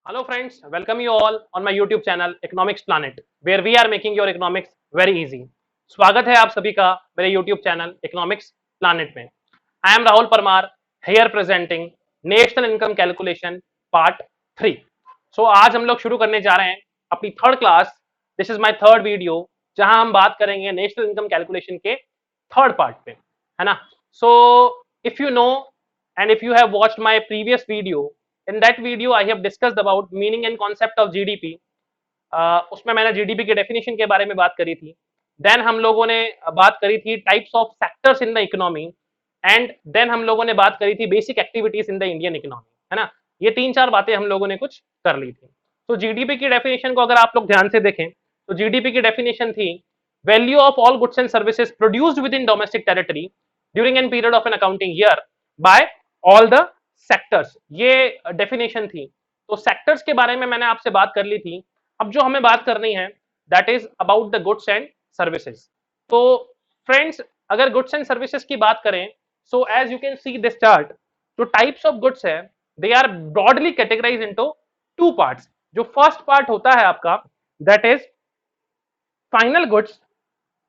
Hello friends, welcome you all on my YouTube channel Economics Planet, where we are making your economics very easy. स्वागत है आप सभी का मेरे YouTube channel Economics Planet में. I am Rahul Parmar here presenting National Income Calculation Part 3. So आज हम लोग शुरू करने जा रहे हैं अपनी third class. This is my third video जहां हम बात करेंगे नेशनल इनकम कैलकुलेशन के थर्ड पार्ट पे, है ना. So if you know and if you have watched my previous video, in that video I have discussed about meaning and concept of GDP. उसमें मैंने जीडीपी के डेफिनेशन के बारे में बात करी थी. देन हम लोगों ने बात करी थी types of sectors in the economy, and then हम लोगों ने बात करी थी basic activities in the Indian economy, है ना. ये तीन चार बातें हम लोगों ने कुछ कर ली थी. तो जीडीपी की डेफिनेशन को अगर आप लोग ध्यान से देखें तो जीडीपी की डेफिनेशन थी value of all goods and services produced within domestic territory during an period of an accounting year by all the sectors. ये डेफिनेशन थी. तो सेक्टर्स के बारे में मैंने आपसे बात कर ली थी. अब जो हमें बात करनी है that is about the goods and services. तो फ्रेंड्स, अगर गुड्स एंड सर्विसेज की बात करें, so as you can see this chart, जो टाइप्स ऑफ गुड्स है they are broadly categorise into two parts. जो फर्स्ट पार्ट होता है आपका that is final goods,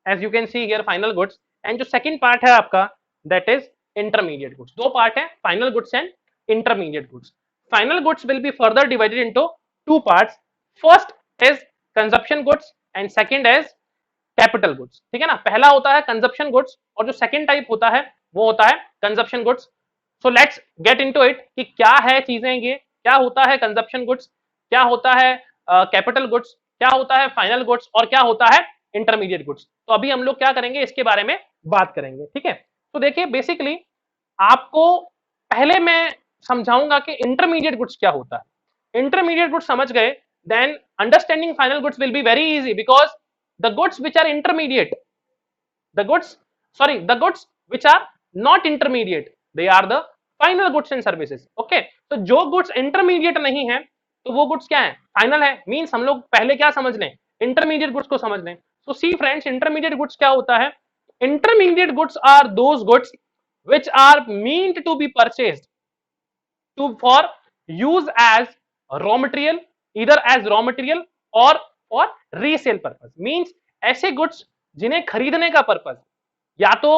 as you can see here final goods, and जो second part है आपका that is intermediate goods. दो पार्ट है, final goods and intermediate goods. Final goods will be further divided into two parts. First is consumption goods and second is capital goods. ठीक है ना. पहला होता है consumption goods और जो second type होता है वो होता है consumption goods. So let's get into it कि क्या है चीजें ये, क्या होता है consumption goods, क्या होता है capital goods, क्या होता है final goods और क्या होता है intermediate goods. तो अभी हम लोग क्या करेंगे इसके बारे में बात करेंगे. ठीक है. तो देखिए बेसिकली आपको पहले मैं समझाऊंगा कि इंटरमीडिएट गुड्स क्या होता है. इंटरमीडिएट गुड्स समझ गए, then understanding final goods will be very easy because the goods which are intermediate, the goods which are not intermediate, they are the final goods and services. Okay. तो जो goods intermediate नहीं है तो वो goods क्या है, final है. Means हम लोग पहले क्या समझ लें, इंटरमीडिएट गुड्स को समझ लें. तो सी फ्रेंड्स, इंटरमीडिएट गुड्स क्या होता है. Intermediate goods are those goods which are meant to be purchased for use as raw material, either as raw material or for resale purpose. Means ऐसे गुड्स जिन्हें खरीदने का पर्पस या तो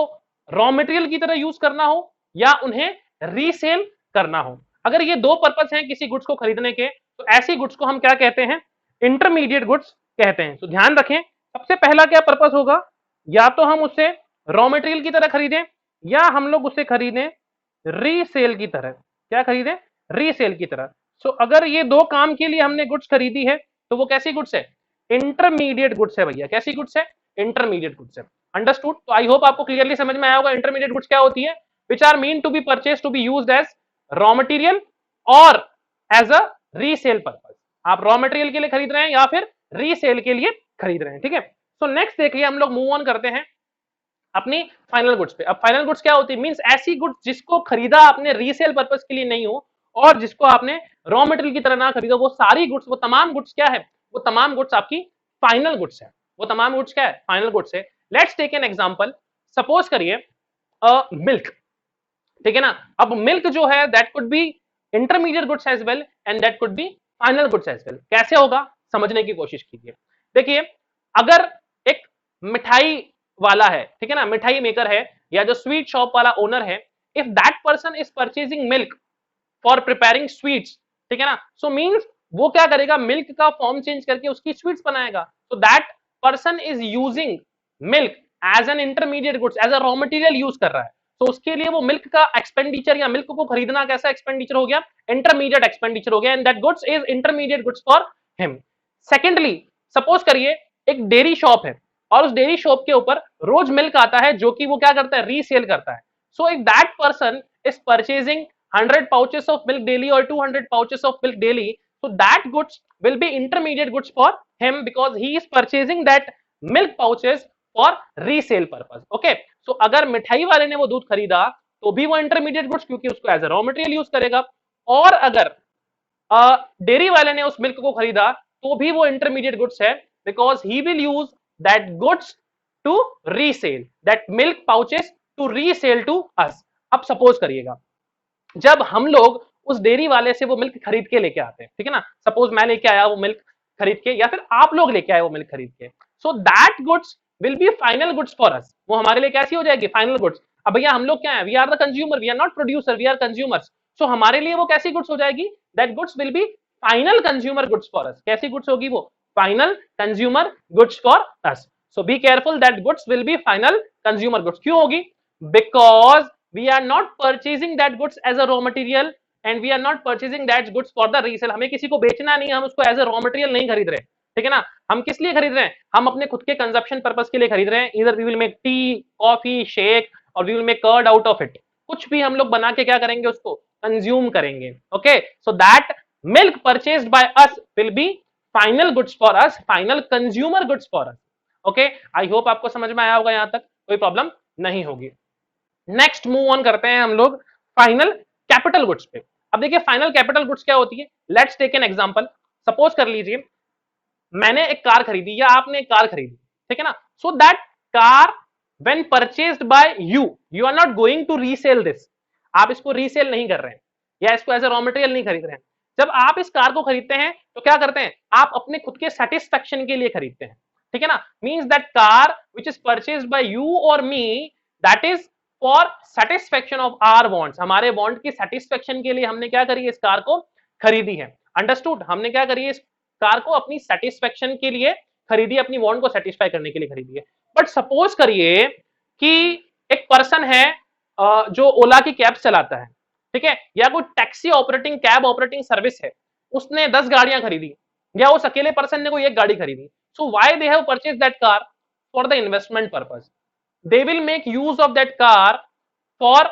रॉ मटेरियल की तरह यूज करना हो या उन्हें रीसेल करना हो. अगर ये दो पर्पस हैं किसी गुड्स को खरीदने के, तो ऐसी गुड्स को हम क्या कहते हैं, इंटरमीडिएट गुड्स कहते हैं. तो ध्यान रखें, सबसे पहला क्या पर्पस होगा, या तो हम उसे रॉ मटेरियल की तरह खरीदें या हम लोग उसे खरीदें रीसेल की तरह. क्या खरीदें, रीसेल की तरह. सो अगर ये दो काम के लिए हमने गुड्स खरीदी है तो वो कैसी गुड्स है, इंटरमीडिएट गुड्स है भैया. कैसी गुड्स है, इंटरमीडिएट गुड्स है. अंडरस्टूड. तो आई होप आपको क्लियरली समझ में आया होगा इंटरमीडिएट गुड्स क्या होती है. Which are mean to be purchase to be used as raw material और एज अ रीसेल पर्पज. आप रॉ मटेरियल के लिए खरीद रहे हैं या फिर रीसेल के लिए खरीद रहे हैं. ठीक है. सो नेक्स्ट देखिए, हम लोग मूव ऑन करते हैं अपनी फाइनल गुड्स पे. अब फाइनल गुड्स क्या होती है, मींस ऐसी गुड्स जिसको खरीदा आपने रीसेल पर्पस के लिए नहीं हो और जिसको आपने रॉ मटेरियल की तरह ना खरीदा, वो सारी गुड्स, वो तमाम गुड्स क्या है, वो तमाम गुड्स आपकी फाइनल गुड्स है. वो तमाम गुड्स क्या है, फाइनल गुड्स है. Let's take an example. Suppose करिए मिल्क. ठीक है ना. अब मिल्क जो है that could be intermediate goods as well and that could be final goods as well. कैसे होगा समझने की कोशिश कीजिए. देखिए, अगर एक मिठाई वाला है, ठीक है ना, मिठाई मेकर है या जो स्वीट शॉप वाला ओनर है, if that person is purchasing milk for preparing sweets, ठीक है ना, सो मींस वो क्या करेगा, मिल्क का फॉर्म चेंज करके उसकी स्वीट्स बनाएगा. तो that person is using milk as an intermediate goods, as a raw material use कर रहा है. तो उसके लिए वो मिल्क का एक्सपेंडिचर या मिल्क को खरीदना कैसा एक्सपेंडिचर हो गया, इंटरमीडिएट एक्सपेंडिचर हो गया, and that goods is intermediate goods for him. Secondly, suppose करिए एक डेयरी शॉप है और उस डेयरी शॉप के ऊपर रोज मिल्क आता है जो कि वो क्या करता है, रीसेल करता है. So if that person is purchasing 100 pouches of milk daily or 200 pouches of milk daily, so that goods will be intermediate goods for him because he is purchasing that milk pouches for resale purpose. Okay, so अगर मिठाई वाले ने वो दूध खरीदा तो भी वो इंटरमीडिएट गुड्स, क्योंकि उसको as a raw material use करेगा. और अगर डेयरी वाले ने उस मिल्क को खरीदा तो भी वो इंटरमीडिएट गुड्स है because he will use that goods to resale, that milk pouches to resale to us. अब सपोज करिएगा जब हम लोग उस डेयरी वाले से वो मिल्क खरीद के लेके आते हैं, ठीक है ना। सपोज मैं लेके आया वो मिल्क खरीद के, या फिर आप लोग लेके आए वो मिल्क खरीद के, सो that goods will be final goods for अस, वो हमारे लिए कैसी हो जाएगी, फाइनल गुड्स। अब भैया हम लोग क्या है, we are the consumer, we are not producer, we are consumers, so हमारे लिए वो कैसी गुड्स हो जाएगी, that goods will be final consumer goods for us. कैसी गुड्स होगी वो, final consumer goods for us. So be careful, that goods will be final consumer goods. क्यों होगी, because we are not purchasing that goods as a raw material and we are not purchasing that goods for the resale. हमें किसी को बेचना नहीं है, हम उसको एज अ रॉ मटेरियल नहीं खरीद रहे, ठीक है ना। हम किस लिए खरीद रहे हैं, हम अपने खुद के कंजप्शन पर्पस के लिए खरीद रहे हैं। इधर we will make tea, coffee, shake और we will make curd out of it. कुछ भी हम लोग बना के क्या करेंगे, उसको कंज्यूम करेंगे। Okay, so that milk purchased by us will be final goods for us, final consumer goods for us. Okay, I hope आपको समझ में आया होगा, यहां तक कोई प्रॉब्लम नहीं होगी। नेक्स्ट मूव ऑन करते हैं हम लोग फाइनल कैपिटल गुड्स पे। अब देखिए फाइनल कैपिटल गुड्स क्या होती है, let's take an example. Suppose कर लीजिए मैंने एक कार खरीदी या आपने एक कार खरीदी, ठीक है ना। So that car when purchased by you, you are not going to resale this, आप इसको रीसेल नहीं कर रहे हैं या इसको एज ए रॉ मटेरियल नहीं खरीद रहे हैं। जब आप इस कार को खरीदते हैं तो क्या करते हैं, आप अपने खुद के सेटिस्फेक्शन के लिए खरीदते हैं, ठीक है ना। Means that car which is purchased by you और me, that is for satisfaction of our wants, हमारे वांट की सेटिस्फेक्शन के लिए हमने क्या करी, इस कार को खरीदी है। अंडरस्टूड, हमने क्या करी, इस कार को अपनी सेटिस्फेक्शन के लिए खरीदी, अपनी वांट को सेटिस्फाई करने के लिए खरीदी है। बट सपोज करिए कि एक पर्सन है जो ओला की कैब चलाता है, ठीक है, या कोई taxi operating, cab operating service है, उसने 10 गाड़ियां खरीदी या उस अकेले पर्सन ने कोई एक गाड़ी खरीदी। So why they have purchase that car, for the investment purpose. They will make use of that car for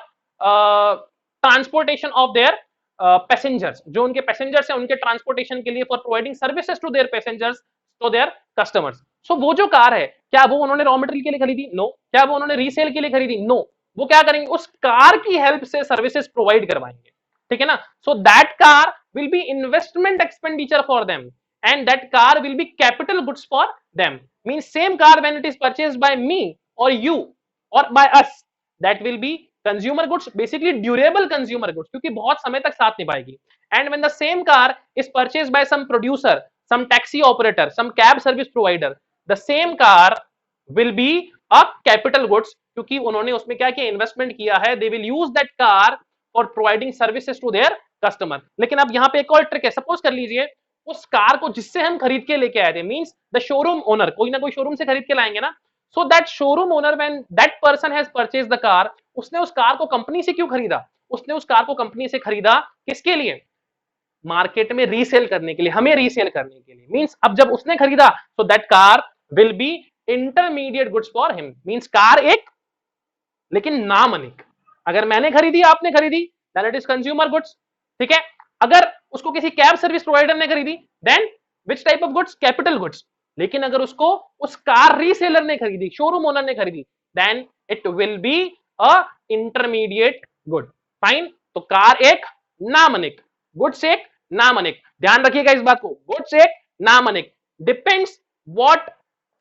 transportation of their passengers, जो उनके पैसेंजर्स हैं उनके ट्रांसपोर्टेशन के लिए, for providing services to their passengers, to their customers. So वो जो car है, क्या वो उन्होंने रॉ मटेरियल के लिए खरीदी, नो। क्या वो उन्होंने रीसेल के लिए खरीदी, नो। वो क्या करेंगे, उस कार की हेल्प से सर्विसेज प्रोवाइड करवाएंगे, ठीक है ना। So that car will be investment expenditure for them and that car will be capital goods for them. Means same car when it is purchased by me और you और by us, that will be consumer goods, basically durable consumer goods, क्योंकि बहुत समय तक साथ निभाएगी। And when the same car is purchased by some producer, some taxi operator, some cab service provider, the same car will be a capital goods, क्योंकि उन्होंने उसमें क्या किया, इन्वेस्टमेंट किया है। They will use that car for providing services to their customer. लेकिन अब यहाँ पे एक और ट्रिक है। सपोज कर लीजिए उस कार को जिससे हम खरीद के लेके आए थे, मींस द शोरूम ओनर, कोई ना कोई शोरूम से खरीद के लाएंगे ना। So that showroom owner, when that person has purchased the car, उसने उस कार को कंपनी से क्यों खरीदा, उसने उस कार को कंपनी से खरीदा किसके लिए, मार्केट में रीसेल करने के लिए, हमें रीसेल करने के लिए। मींस अब जब उसने खरीदा, so that car will be intermediate goods for him. Means car एक, लेकिन नाम अनेक। अगर मैंने खरीदी, आपने खरीदी, then it is consumer goods, ठीक है। अगर उसको किसी कैब सर्विस प्रोवाइडर ने खरीदी, then which type of goods, capital goods. लेकिन अगर उसको उस कार रीसेलर ने खरीदी, शोरूम ओनर ने खरीदी, then it will be a intermediate good. Fine, तो कार एक, नाम अनेक, गुड्स एक, नाम अनेक। ध्यान रखिएगा इस बात को, गुड्स एक, नाम अनेक, depends what,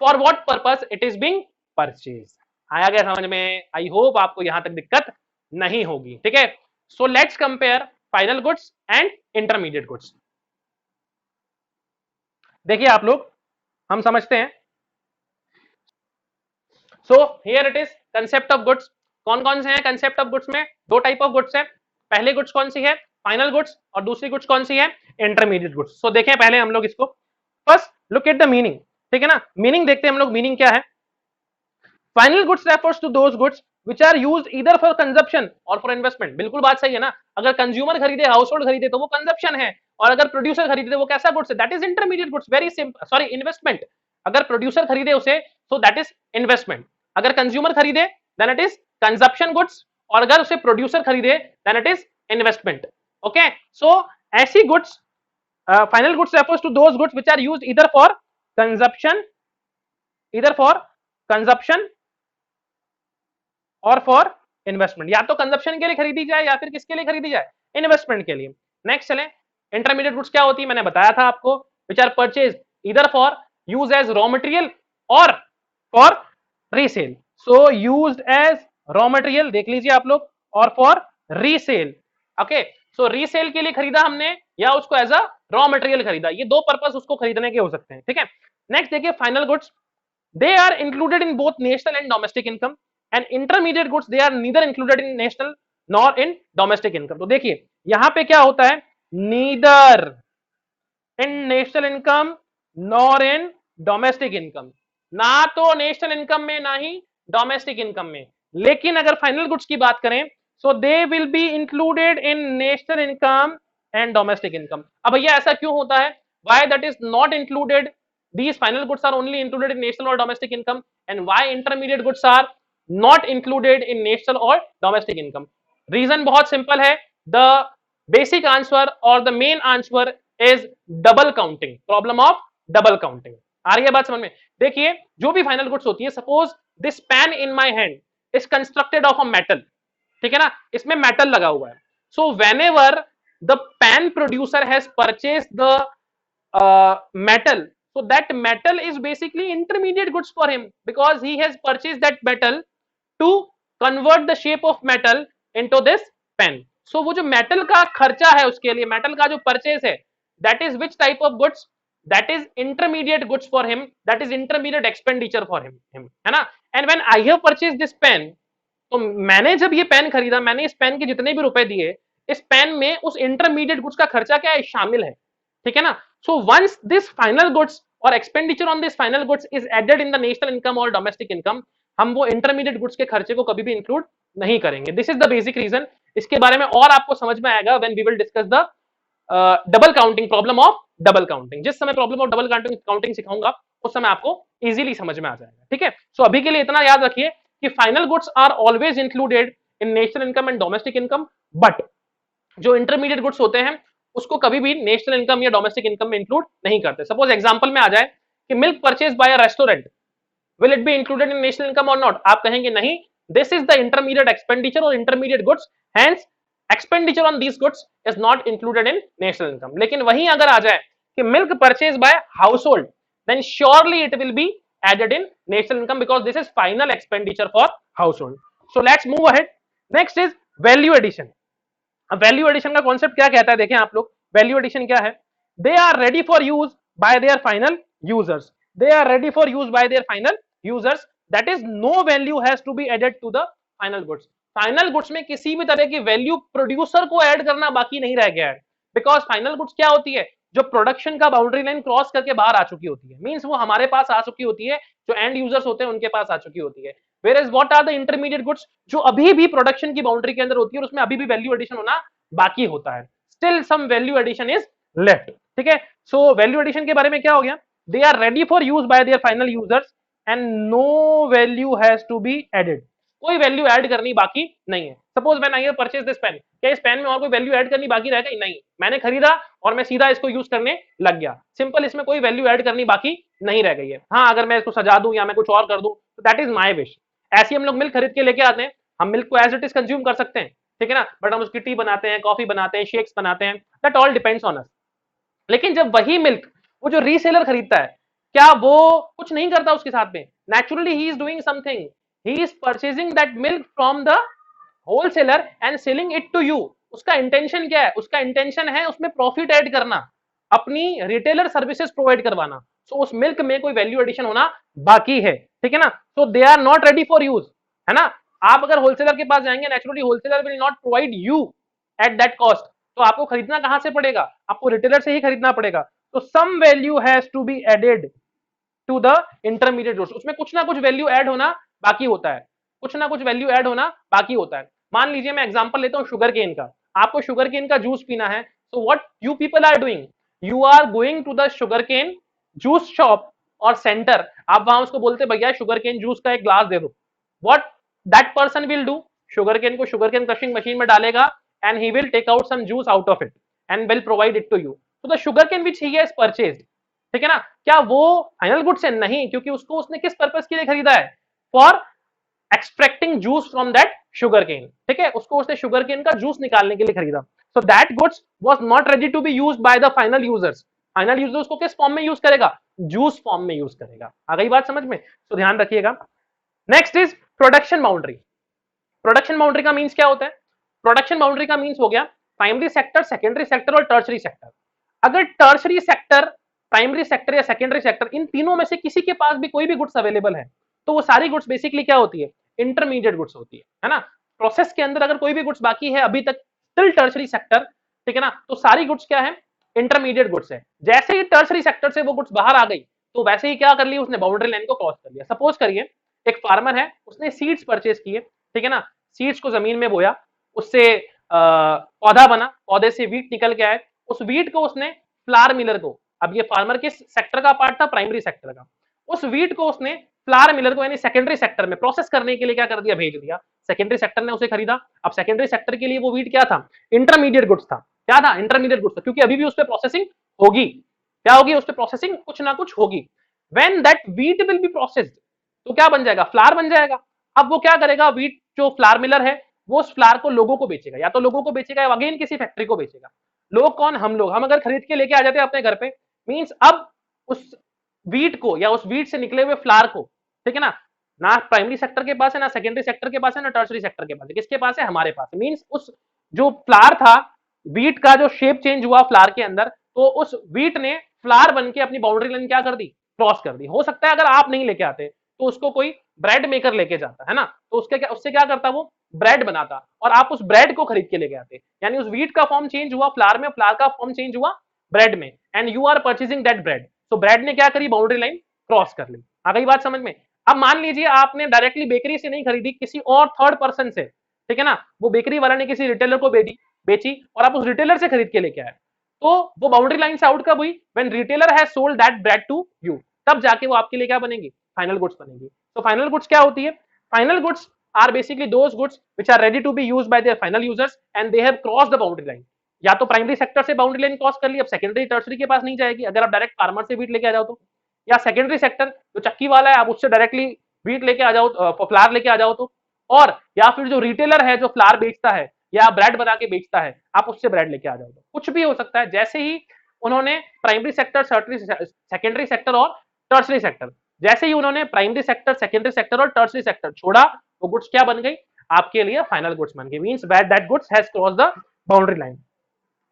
for what purpose it is being purchase. आया गया समझ में? आई होप आपको यहां तक दिक्कत नहीं होगी, ठीक है। So let's compare final goods and intermediate goods. देखिए आप लोग, हम समझते हैं। So here it is concept of goods. कौन कौन से हैं कंसेप्ट ऑफ गुड्स में? दो टाइप ऑफ गुड्स है। पहले गुड्स कौन सी है? Final goods. और दूसरी गुड्स कौन सी है? Intermediate goods. सो देखें पहले हम लोग इसको, first look at the meaning, ठीक है ना। मीनिंग देखते हैं हम लोग, मीनिंग क्या है। Final goods refers to those goods which are used either for consumption or for investment। बिल्कुल बात सही है ना। अगर कंज्यूमर खरीदे, हाउस होल्ड खरीदे, तो वो कंजप्शन है, और अगर प्रोड्यूसर खरीदे वो कैसा गुड्स है? That is intermediate goods. Very simple, sorry, investment. अगर प्रोड्यूसर खरीदे उसे, सो दैट इज इन्वेस्टमेंट। अगर कंज्यूमर खरीदे, then it is consumption goods, और अगर उसे प्रोड्यूसर खरीदे, then it is investment. Okay, so ऐसी goods, final goods refers to those goods which are used either for consumption और फॉर इन्वेस्टमेंट। या तो कंजप्शन के लिए खरीदी जाए या फिर किसके लिए खरीदी जाए? इन्वेस्टमेंट के लिए। नेक्स्ट चलें, इंटरमीडिएट गुड्स क्या होती है? मैंने बताया था आपको, which are purchase either for use as raw material और for resale. So used as raw material देख लीजिए आप लोग, और for resale. Okay, so resale के लिए खरीदा हमने या उसको एज अ रॉ मटेरियल खरीदा, ये दो पर्पस उसको खरीदने के हो सकते हैं, ठीक है। नेक्स्ट देखिए final goods, they are included in both national and domestic income, and intermediate goods they are neither included in national nor in domestic income. तो देखिए यहां पे क्या होता है, neither in national income nor in domestic income, ना तो national income में ना ही डोमेस्टिक इनकम में। लेकिन अगर फाइनल गुड्स की बात करें so they will be included in national income and domestic income. अब भैया ऐसा क्यों होता है, why that is not included, these final goods are only included in national or domestic income, and why intermediate goods are not included in national or domestic income? Reason बहुत simple है, the basic answer or the main answer is double counting, problem of double counting। आ रही है बात समझ में? देखिए जो भी फाइनल गुड्स होती है, suppose this pen in my hand is constructed of a metal, ठीक है ना, इसमें मेटल लगा हुआ है। So whenever the pen producer has purchase the metal, so that metal is basically intermediate goods for him because he has purchased that metal to convert the shape of metal into this pen। so वो जो metal का खर्चा है उसके लिए, metal का जो purchase है, that is which type of goods, that is intermediate goods for him, that is intermediate expenditure for him, है ना। and when I have purchased this pen, तो मैंने जब ये पेन खरीदा, मैंने इस पेन के जितने भी रुपए दिए, इस पेन में उस इंटरमीडिएट गुड्स का खर्चा क्या है, शामिल है, ठीक है ना। So once this final goods और expenditure on this final goods is added in the national income और डोमेस्टिक इनकम, हम वो इंटरमीडिएट गुड्स के खर्चे को कभी भी इंक्लूड नहीं करेंगे। This is the basic reason. इसके बारे में और आपको समझ में आएगा when we will discuss the double counting, problem of double counting. जिस समय प्रॉब्लम ऑफ डबल काउंटिंग सिखाऊंगा उस समय आपको इजीली समझ में आ जाएगा, ठीक है। सो अभी के लिए इतना याद रखिए कि final goods are always included in national income and domestic income, but जो इंटरमीडिएट गुड्स होते हैं उसको कभी भी नेशनल इनकम या डोमेस्टिक इनकम में इंक्लूड नहीं करते। सपोज एग्जांपल में आ जाए कि milk purchase by a restaurant, will it be included in national income और नॉट? आप कहेंगे नहीं, this is the intermediate expenditure और intermediate goods, hence expenditure on these goods is not included in national income. लेकिन वहीं अगर आ जाए कि milk purchase by household, then surely it will be added in national income because this is final expenditure for household. So let's move ahead. Next is value addition. अब value addition का concept क्या कहता है, देखें आप लोग, value addition क्या है, they are ready for use by their final users, they are ready for use by their final users, that is no value has to be added to the final goods. Final goods में किसी भी तरह की value producer को add करना बाकी नहीं रह गया है, बिकॉज फाइनल गुड्स क्या होती है, जो प्रोडक्शन का बाउंड्री लाइन क्रॉस करके बाहर आ चुकी होती है, मींस वो हमारे पास आ चुकी होती है, जो एंड यूजर्स होते हैं उनके पास आ चुकी होती है। Whereas what are the intermediate goods, जो अभी भी प्रोडक्शन की बाउंड्री के अंदर होती है और उसमें अभी भी वैल्यू एडिशन होना बाकी होता है, still some value addition is left, ठीक है। सो वैल्यू एडिशन के बारे में क्या हो गया, they are ready for use by their final users and no value has to be added, कोई वैल्यू ऐड करनी बाकी नहीं है। Suppose when I purchase this pen, क्या इस पेन में और कोई वैल्यू ऐड करनी बाकी रह गई? नहीं, मैंने खरीदा और मैं सीधा इसको यूज करने लग गया, सिंपल, इसमें कोई वैल्यू ऐड करनी बाकी नहीं रह गई है। हाँ, अगर मैं इसको सजा दूं या मैं कुछ और कर दूं तो दैट इज माय विश। ऐसी हम लोग मिल्क खरीद के लेके आते हैं, हम मिल्क को एज इट इज कंज्यूम कर सकते हैं, ठीक है ना, बट हम उसकी टी बनाते हैं, कॉफी बनाते हैं, शेक्स बनाते हैं, that all depends on us. लेकिन जब वही मिल्क वो जो रीसेलर खरीदता है, क्या वो कुछ नहीं करता उसके साथ में? Naturally he is doing something, he is purchasing that milk from the wholesaler and selling it to you. उसका इंटेंशन क्या है? उसका इंटेंशन है उसमें प्रॉफिट ऐड करना, अपनी रिटेलर सर्विसेज प्रोवाइड करवाना। सो उस मिल्क में कोई वैल्यू एडिशन होना बाकी है, ठीक है ना। So they are not ready for use, है ना। आप अगर होलसेलर के पास जाएंगे, naturally wholesaler will not provide you at that cost, तो आपको खरीदना कहां से पड़ेगा? आपको रिटेलर से ही खरीदना पड़ेगा। तो some value has to be added to the intermediate goods, उसमें कुछ ना कुछ वैल्यू ऐड होना बाकी होता है, कुछ ना कुछ वैल्यू ऐड होना बाकी होता है। मान लीजिए मैं एग्जांपल लेता हूं शुगर केन का, आपको शुगर केन का जूस पीना है, तो what you people are doing, you are going to the sugar cane juice shop और सेंटर, आप वहां उसको बोलते भैया शुगर केन जूस का एक ग्लास दे दो। What that person will do, sugar cane को शुगर केन क्रशिंग मशीन में डालेगा and he will take out some juice out of it and will provide it to you. तो the sugar cane which he has purchased, ठीक है ना, क्या वो final goods है? नहीं, क्योंकि उसको उसने किस पर्पस के लिए खरीदा है? For extracting juice from that sugar cane, ठीक है, उसको उसने शुगर केन का जूस निकालने के लिए खरीदा। So that goods was not ready to be used by the final users. Final user उसको किस फॉर्म में यूज करेगा? जूस फॉर्म में यूज करेगा। आ गई बात समझ में? तो ध्यान रखिएगा। Next is production boundary. Production boundary का मींस क्या होता है? प्रोडक्शन बाउंड्री का मींस हो गया प्राइमरी सेक्टर, सेकेंडरी सेक्टर और टर्शरी सेक्टर। अगर टर्शरी सेक्टर, प्राइमरी सेक्टर या सेकेंडरी सेक्टर, इन तीनों में से किसी के पास भी कोई भी गुड्स अवेलेबल है तो वो सारी गुड्स बेसिकली क्या होती है, इंटरमीडिएट गुड्स होती है ना। प्रोसेस के अंदर अगर कोई भी गुड्स बाकी है अभी तक स्टिल टर्शरी सेक्टर, ठीक है ना, तो सारी गुड्स क्या है, इंटरमीडिएट गुड्स है। जैसे ही टर्शरी सेक्टर से वो गुड्स बाहर आ गई तो वैसे ही क्या कर लिया उसने, बाउंड्री लाइन को क्रॉस कर लिया। सपोज करिए एक फार्मर है, उसने सीड्स परचेज किए, ठीक है ना, सीड्स को जमीन में बोया, उससे पौधा बना, पौधे से वीट निकल के आए, उस वीट को उसने फ्लावर मिलर को, अब ये फार्मर के सेक्टर का पार्ट था, प्राइमरी सेक्टर का, उस वीट को उसने फ्लावर मिलर को यानी सेकेंडरी सेक्टर में प्रोसेस करने के लिए क्या कर दिया, भेज दिया। सेकेंडरी सेक्टर ने उसे खरीदा। अब सेकेंडरी सेक्टर के लिए वो वीट क्या था, इंटरमीडिएट गुड्स था। क्या था, इंटरमीडिएट गुड्स था, क्योंकि अभी भी उस पर प्रोसेसिंग होगी। क्या होगी, उस पर प्रोसेसिंग कुछ ना कुछ होगी। When that wheat will be processed तो क्या बन जाएगा, फ्लावर बन जाएगा। अब वो क्या करेगा, वीट जो फ्लावर मिलर है वो उस फ्लावर को लोगों को बेचेगा, या तो लोगों को बेचेगा या अगेन किसी फैक्ट्री को बेचेगा। लोग कौन, हम लोग। हम अगर खरीद के लेके आ जाते हैं अपने घर पे, मींस अब उस वीट को या उस वीट से निकले हुए फ्लावर को, ठीक है ना प्राइमरी सेक्टर के पास है, ना सेकेंडरी सेक्टर के पास है, ना टर्शरी सेक्टर के पास है, किसके पास है, हमारे पास है। मींस उस जो फ्लावर था, वीट का जो शेप चेंज हुआ फ्लावर के अंदर, तो उस वीट ने फ्लावर बन के अपनी बाउंड्री लाइन क्या कर दी, क्रॉस कर दी। हो सकता है अगर आप नहीं लेके आते तो उसको कोई ब्रेड मेकर लेके जाता है ना, तो उससे क्या करता, वो ब्रेड बनाता, और आप उस ब्रेड को खरीद के लेके आते। यानी उस वीट का फॉर्म चेंज हुआ फ्लावर में, फ्लावर का फॉर्म चेंज हुआ ब्रेड में, and you are purchasing that bread. तो ब्रेड ने क्या करी, बाउंड्री लाइन क्रॉस कर ली। आ गई बात समझ में। अब मान लीजिए आपने डायरेक्टली बेकरी से नहीं खरीदी, किसी और थर्ड पर्सन से, ठीक है ना, वो बेकरी वाला ने किसी रिटेलर को बेची और आप उस रिटेलर से खरीद के लेके आए, तो वो बाउंड्री लाइन से आउट कब हुई, when retailer has sold that bread to you, तब जाके वो आपके लिए क्या बनेगी, फाइनल गुड्स बनेगी। तो फाइनल गुड्स क्या होती है, final goods are basically those goods which are ready to be used by their final users and they have crossed the boundary line. या तो प्राइमरी सेक्टर से बाउंड्री लाइन क्रॉस कर ली, अब सेकेंडरी टर्शरी के पास नहीं जाएगी अगर आप डायरेक्ट फार्मर से वीट लेके आ जाओ तो, या सेकेंडरी सेक्टर जो चक्की वाला है आप उससे डायरेक्टली वीट लेके आ जाओ, फ्लावर लेके आ जाओ तो, और या फिर जो रिटेलर है जो फ्लावर बेचता है या ब्रेड बना के बेचता है आप उससे ब्रेड लेके आ जाओ तो, कुछ भी हो सकता है। जैसे ही उन्होंने प्राइमरी सेक्टर, सेकेंडरी सेक्टर और टर्शरी सेक्टर, जैसे ही उन्होंने प्राइमरी सेक्टर, सेकेंडरी सेक्टर और टर्शरी सेक्टर छोड़ा, वो गुड्स क्या बन गई, आपके लिए फाइनल गुड्स बन गई। Means that goods has crossed the boundary line.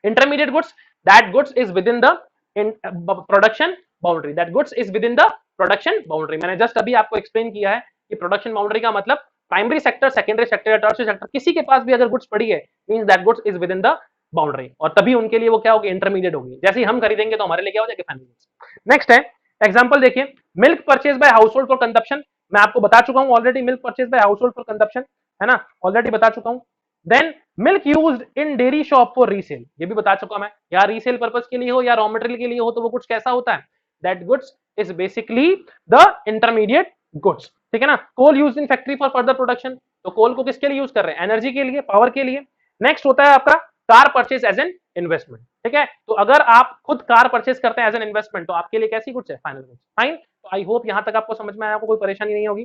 Intermediate goods, that goods is with in the production boundary, that goods is with in the production boundary. मैंने जस्ट अभी आपको एक्सप्लेन किया है कि प्रोडक्शन बाउंड्री का मतलब प्राइमरी सेक्टर, सेकेंडरी सेक्टर या tertiary sector, किसी के पास भी अगर गुड्स पड़ी है means that goods is with in the boundary, और तभी उनके लिए वो क्या होगी, इंटरमीडिएट होगी। जैसे ही हम खरीदेंगे तो हमारे लिए क्या हो जाएगा, फाइनल गुड्स। नेक्स्ट है एग्जांपल देखिए, milk purchase by household for consumption. मैं आपको बता चुका हूं already, milk purchase by household for consumption, है ना, ऑलरेडी बता चुका हूं। Then milk used in dairy shop for resale, ये भी बता चुका मैं, या रीसेल पर्पस के लिए हो या रॉ मटेरियल के लिए हो, तो वो कुछ कैसा होता है, that goods is basically the intermediate goods, ठीक है ना। Coal used in factory for further production, तो कोल को किसके लिए यूज कर रहे हैं, एनर्जी के लिए, पावर के लिए। नेक्स्ट होता है आपका car purchase as an investment, ठीक है, तो अगर आप खुद कार परचेज करते हैं एज एन इन्वेस्टमेंट तो आपके लिए कैसी गुड्स है, फाइनल गुड्स। फाइन, तो आई होप यहां तक आपको समझ में आया, आपको कोई परेशानी नहीं होगी।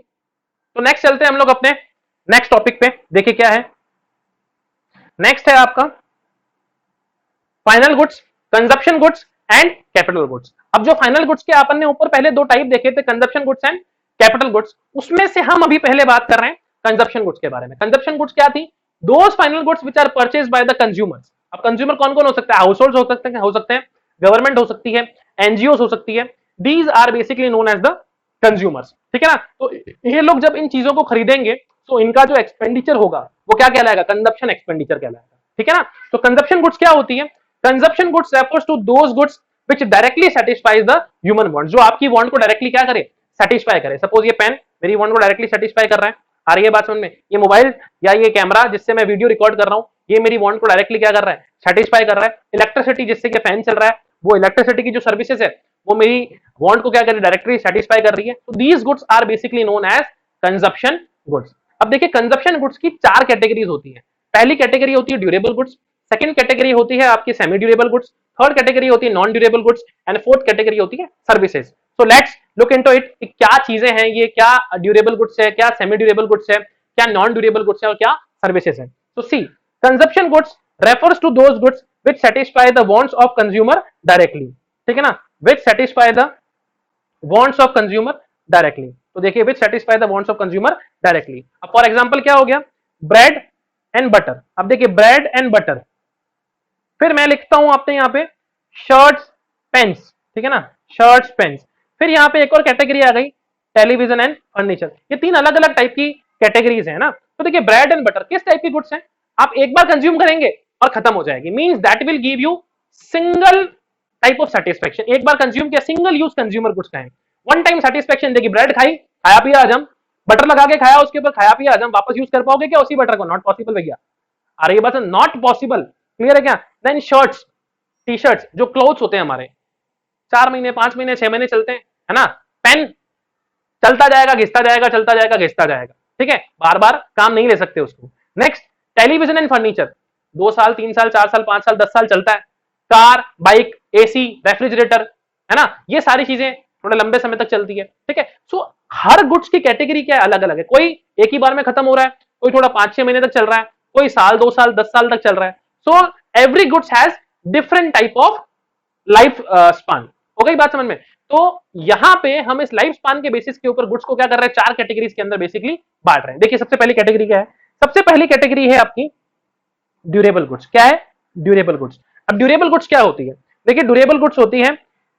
तो नेक्स्ट चलते हैं हम लोग अपने नेक्स्ट टॉपिक पे, देखिए क्या है। नेक्स्ट है आपका final goods, consumption goods and capital goods. अब जो फाइनल गुड्स के अपन ने ऊपर पहले दो टाइप देखे थे, consumption goods and capital goods, उसमें से हम अभी पहले बात कर रहे हैं कंजप्शन गुड्स के बारे में। कंजप्शन गुड्स क्या थी, those final goods which are purchased by the consumers. अब कंज्यूमर कौन कौन हो सकता है, हाउस होल्ड हो सकते हैं, गवर्नमेंट हो सकती है, एनजीओ हो सकती है, these are basically known as the consumers, ठीक है ना। तो ये लोग जब इन चीजों को खरीदेंगे तो इनका जो एक्सपेंडिचर होगा वो क्या कहलाएगा, कंजप्शन एक्सपेंडिचर कहलाएगा, ठीक है ना। तो कंजप्शन गुड्स क्या होती है, consumption goods refers to those goods which directly satisfies the human want, जो आपकी वांट को डायरेक्टली क्या करे, सेटिस्फाई करे। सपोज ये पेन मेरी वांट को डायरेक्टली सेटिस्फाई कर रहा है, आ रही है बात समझ में। ये मोबाइल या ये कैमरा जिससे मैं वीडियो रिकॉर्ड कर रहा हूं, ये मेरी वांट को डायरेक्टली क्या कर रहा है, सेटिस्फाई कर रहा है। इलेक्ट्रिसिटी जिससे कि फैन चल रहा है, वो इलेक्ट्रिसिटी की जो सर्विसेज है वो मेरी वांट को क्या कर रही है, डायरेक्टली सेटिस्फाई कर रही है। तो these goods are basically known as consumption goods. अब देखिए कंजप्शन गुड्स की चार कैटेगरीज होती है। पहली कैटेगरी होती है ड्यूरेबल गुड्स, सेकंड कैटेगरी होती है आपकी semi durable goods, third category होती है non durable goods and fourth category होती है services. So let's look into it, क्या चीजें हैं ये, क्या ड्यूरेबल गुड्स है, क्या सेमी ड्यूरेबल गुड्स है, क्या नॉन ड्यूरेबल गुड्स है और क्या सर्विसेज है। तो see, consumption goods refers to those goods which satisfy the wants of consumer directly, ठीक है ना, which satisfy the wants of consumer directly. तो देखिए which satisfy the wants of consumer directly. अब फॉर एग्जांपल क्या हो गया, ब्रेड एंड बटर। अब देखिए ब्रेड एंड बटर, फिर मैं लिखता हूं आपने यहाँ पे शर्ट्स पेन्स, ठीक है ना, शर्ट्स पेन्स। फिर यहाँ पे एक और कैटेगरी आ गई टेलीविजन एंड फर्नीचर। ये तीन अलग अलग टाइप की कैटेगरीज है ना। तो देखिए ब्रेड एंड बटर किस टाइप की गुड्स हैं, आप एक बार कंज्यूम करेंगे और खत्म हो जाएगी, means that will give you single type of satisfaction. एक बार कंज्यूम किया, सिंगल यूज कंज्यूमर गुड्स का है, वन टाइम सेटिस्फेक्शन देगी। ब्रेड खाई, खाया पिया हजम, बटर लगा के खाया, उसके ऊपर खाया पिया हजम, वापस यूज कर पाओगे क्या उसी बटर को? नॉट पॉसिबल भैया। अरे ये बात नॉट पॉसिबल, क्लियर है क्या? देन शर्ट्स, टी शर्ट्स जो क्लोथ्स होते हैं हमारे, 4 महीने 5 महीने 6 महीने चलते हैं, है ना। पेन चलता जाएगा घिसता जाएगा, चलता जाएगा घिसता जाएगा, ठीक है, बार बार काम नहीं ले सकते उसको। नेक्स्ट टेलीविजन एंड फर्नीचर, 2 साल 3 साल 4 साल 5 साल 10 साल चलता है। कार, बाइक, एसी, रेफ्रिजरेटर, है ना, ये सारी चीजें थोड़े लंबे समय तक चलती है, ठीक है। सो हर गुड्स की कैटेगरी क्या है, अलग अलग है। कोई एक ही बार में खत्म हो रहा है, कोई थोड़ा 5-6 महीने तक चल रहा है, कोई साल 2 साल 10 साल तक चल रहा है। So every goods has different type of life span. हो गई बात समझ में? तो यहां पे हम इस लाइफ स्पान के बेसिस के ऊपर गुड्स को क्या कर रहे हैं, 4 कैटेगरीज के अंदर बेसिकली बांट रहे हैं। देखिए सबसे पहली कैटेगरी क्या है, सबसे पहली कैटेगरी है आपकी ड्यूरेबल गुड्स। क्या है? Durable goods. अब ड्यूरेबल गुड्स क्या होती है? देखिए ड्यूरेबल गुड्स होती है,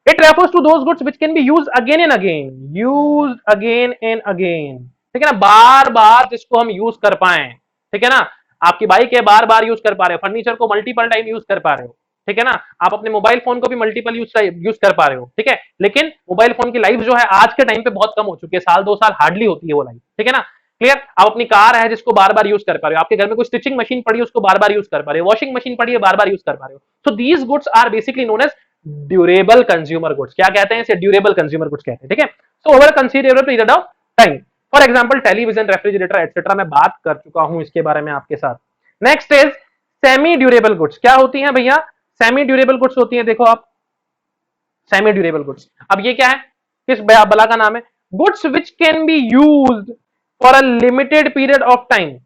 it refers to those goods which can be used again and again, used again and again, ठीक है ना, बार बार जिसको हम यूज कर पाए, ठीक है ना। आपकी बाइक है, बार बार यूज कर पा रहे हो, फर्नीचर को मल्टीपल टाइम यूज कर पा रहे हो, ठीक है ना। आप अपने मोबाइल फोन को भी मल्टीपल यूज कर पा रहे हो, ठीक है। लेकिन मोबाइल फोन की लाइफ जो है आज के टाइम पे बहुत कम हो चुकी है, साल 2 साल हार्डली होती है वो लाइफ, ठीक है ना, क्लियर। आप अपनी कार है जिसको बार बार यूज कर पा रहे हो, आपके घर में कोई स्टिचिंग मशीन पड़ी है उसको बार बार यूज कर पा रहे हो, वॉशिंग मशीन पड़ी है बार बार यूज कर पा रहे हो। So these goods are basically known as durable consumer goods. क्या कहते हैं इसे? ड्यूरेबल कंज्यूमर गुड्स कहते हैं, ठीक है। So over considerable period of time, for example television, refrigerator etcetera, मैं बात कर चुका हूं इसके बारे में आपके साथ। Next is semi durable goods. क्या होती हैं भैया? सेमी ड्यूरेबल गुड्स होती है, देखो आप, सेमी ड्यूरेबल गुड्स। अब ये क्या है, किस बला का नाम है? Goods which can be used for a limited period of time.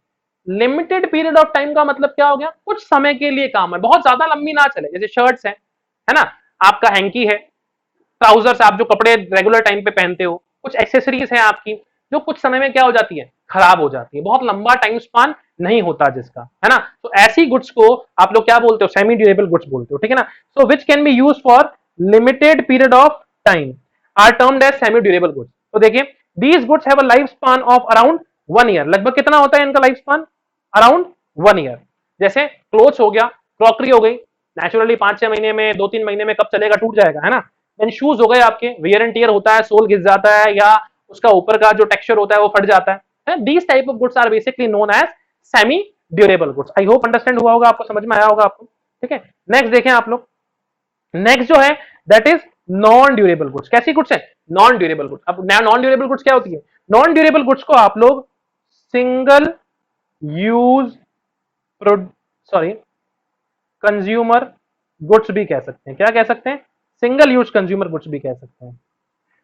Limited period of time का मतलब क्या हो गया? कुछ समय के लिए काम है, बहुत ज्यादा लंबी ना चले। जैसे शर्ट्स है ना, आपका हैंकी है, ट्राउजर्स आप जो कपड़े रेगुलर टाइम पे पहनते हो, कुछ एक्सेसरीज है आपकी जो कुछ समय में क्या हो जाती है, खराब हो जाती है, बहुत लंबा टाइम स्पान नहीं होता जिसका, है ना। तो ऐसी गुड्स को आप लोग क्या बोलते हो? सेमी ड्यूरेबल गुड्स बोलते हो, ठीक है ना। So which can be use for limited period of time are termed as semi durable goods. तो देखिए these goods have a life span of around 1 year. लगभग कितना होता है इनका लाइफ स्पान? Around 1 year. जैसे क्लोथ्स हो गया, क्रॉकरी हो गई, नेचुरली 5-6 महीने में, 2-3 महीने में कब चलेगा, टूट जाएगा, है ना। देन शूज हो गए आपके, वियर एंड टियर होता है, सोल घिस जाता है या उसका ऊपर का जो टेक्सचर होता है वो फट जाता है। These type of goods are basically known as semi durable goods. I hope understand हुआ होगा आपको, समझ में आया होगा आपको, ठीक है। नेक्स्ट देखें आप लोग, नेक्स्ट जो है that is non durable goods. कैसी गुड्स है? Non durable goods. अब नॉन ड्यूरेबल गुड्स क्या होती है? नॉन ड्यूरेबल गुड्स को आप लोग single use sorry consumer goods भी कह सकते हैं। क्या कह सकते हैं? सिंगल यूज कंज्यूमर गुड्स भी कह सकते हैं,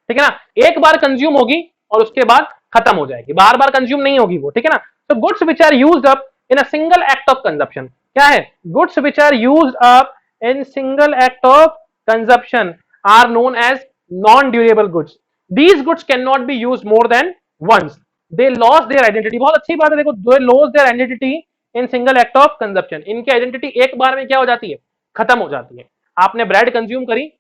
ठीक है ना। एक बार कंज्यूम होगी और उसके बाद खत्म हो जाएगी, बार बार कंज्यूम नहीं होगी वो, ठीक है ना। तो goods which are used up in a single act of consumption. क्या है? Goods which are used up in single act of consumption are known as non durable goods. These goods can not be used more than once, they lose their identity. बहुत अच्छी बात है, देखो, they lose their identity in single act of consumption. इनकी identity एक बार में क्या हो जाती है? खत्म हो जाती है। आपने ब्रेड कंज्यूम करी,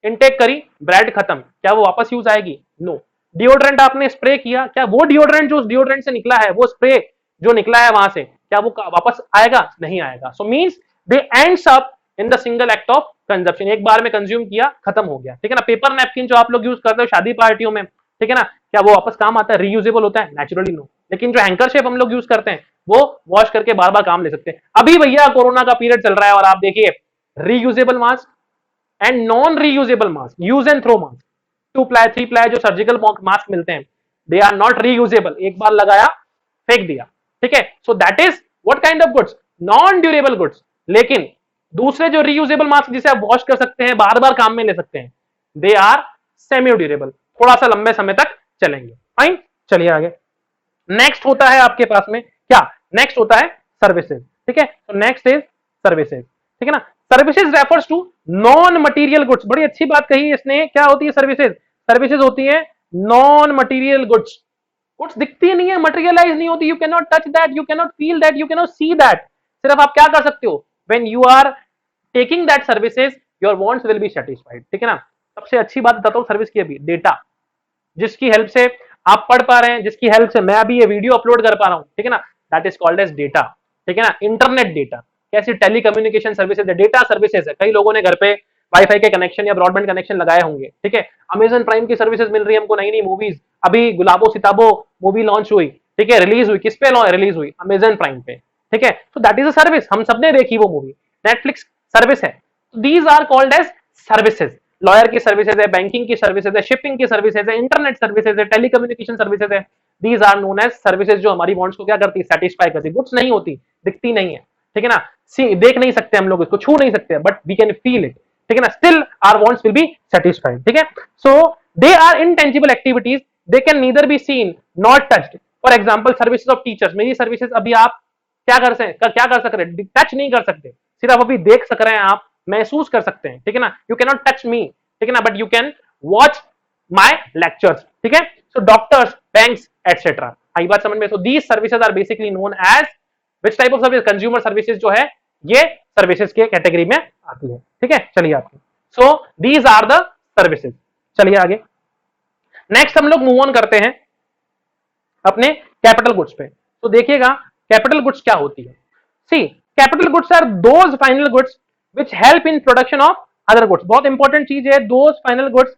इनटेक करी, ब्रेड खत्म, क्या वो वापस यूज आएगी? नो। डिओड्रेंट आपने स्प्रे किया, क्या वो डिओड्रेंट जो उस डिओड्रेंट से निकला है, वो स्प्रे जो निकला है वहां से, क्या वो वापस आएगा? नहीं आएगा। सो means they ends up in the single act of consumption. एक बार में कंज्यूम किया, खत्म हो गया, ठीक है ना। पेपर नैपकिन जो आप लोग यूज करते हो शादी पार्टियों में, ठीक है ना, क्या वो वापस काम आता है? रीयूजेबल होता है? Naturally no. लेकिन जो हैंकरशिप हम लोग यूज करते हैं वो वॉश करके बार बार काम ले सकते हैं। अभी भैया कोरोना का पीरियड चल रहा है और आप देखिए reusable mask and non reusable mask, use and throw mask, 2 ply 3 ply जो सर्जिकल मास्क मिलते हैं, दे आर नॉट रीयूजेबल। एक बार लगाया फेंक दिया, ठीक है। So that is what kind of goods? Non durable goods. लेकिन दूसरे जो रीयूजेबल मास्क जिसे आप वॉश कर सकते हैं, बार बार काम में ले सकते हैं, दे आर सेमी ड्यूरेबल, थोड़ा सा लंबे समय तक चलेंगे। फाइन, चलिए आगे। नेक्स्ट होता है आपके पास में क्या? नेक्स्ट होता है सर्विसेज, ठीक है। तो नेक्स्ट इज सर्विसेज, ठीक है ना। Services refers to non material goods. बड़ी अच्छी बात कही इसने, क्या होती है सर्विसेज? सर्विसेज होती है नॉन मटेरियल गुड्स। गुड्स दिखती नहीं है, मटेरियलाइज नहीं होती, you can not touch that, you can not feel that, you can not see that. सिर्फ आप क्या कर सकते हो? When you are taking that services your wants will be satisfied. ठीक है ना। सबसे अच्छी बात बताता हूँ सर्विस की, अभी डेटा जिसकी हेल्प से आप पढ़ पा रहे हैं, जिसकी हेल्प से मैं अभी ये वीडियो अपलोड कर पा रहा हूँ, ठीक है ना, that is called as data. ठीक है ना। इंटरनेट डेटा, कैसी टेलीकम्युनिकेशन सर्विसेज है, डेटा सर्विसेज है। कई लोगों ने घर पे वाईफाई के कनेक्शन या ब्रॉडबैंड कनेक्शन लगाए होंगे। ठीक है। अमेजन प्राइम की सर्विसेज मिल रही है हमको, नई नई मूवीज, अभी गुलाबो सिताबो मूवी लॉन्च हुई, ठीक है, रिलीज हुई, किस पे रिलीज हुई, अमेजन प्राइम पे। ठीक है। तो दैट इज अ सर्विस, हम सबने देखी वो मूवी, नेटफ्लिक्स सर्विस है। These are called as services. Lawyer की सर्विसेज है, बैंकिंग की सर्विसेज है, शिपिंग की सर्विसेज है, इंटरनेट सर्विसेज है, टेलीकम्युनिकेशन सर्विसेज है। These are known as services, जो हमारी वांट्स को क्या करती है, सेटिस्फाई करती है। गुड्स नहीं होती, दिखती नहीं है, ठीक है ना, देख नहीं सकते हम लोग इसको, छू नहीं सकते, but we can feel it. ठीक है ना। Still our wants will be satisfied. ठीक है। So they are intangible activities, they can neither be seen not touched. For example services of teachers, मेरी सर्विसेज अभी आप क्या कर सकते हैं, टच नहीं कर सकते, सिर्फ अभी देख सक रहे हैं आप, महसूस कर सकते हैं। ठीक है ना। You can not touch me, ठीक है ना, but you can watch my lectures. ठीक है। So doctors, banks etcetera. आई बात समझ में। So these services are basically known as which type of service, consumer services जो है ये सर्विसेज के कैटेगरी में आती है। ठीक है। चलिए आपकी, so these are the services. चलिए आगे, नेक्स्ट हम लोग मूव ऑन करते हैं अपने कैपिटल गुड्स पे। तो देखिएगा कैपिटल गुड्स क्या होती है। See, capital goods are those final goods which help in production of other goods. बहुत इंपॉर्टेंट चीज है, those final goods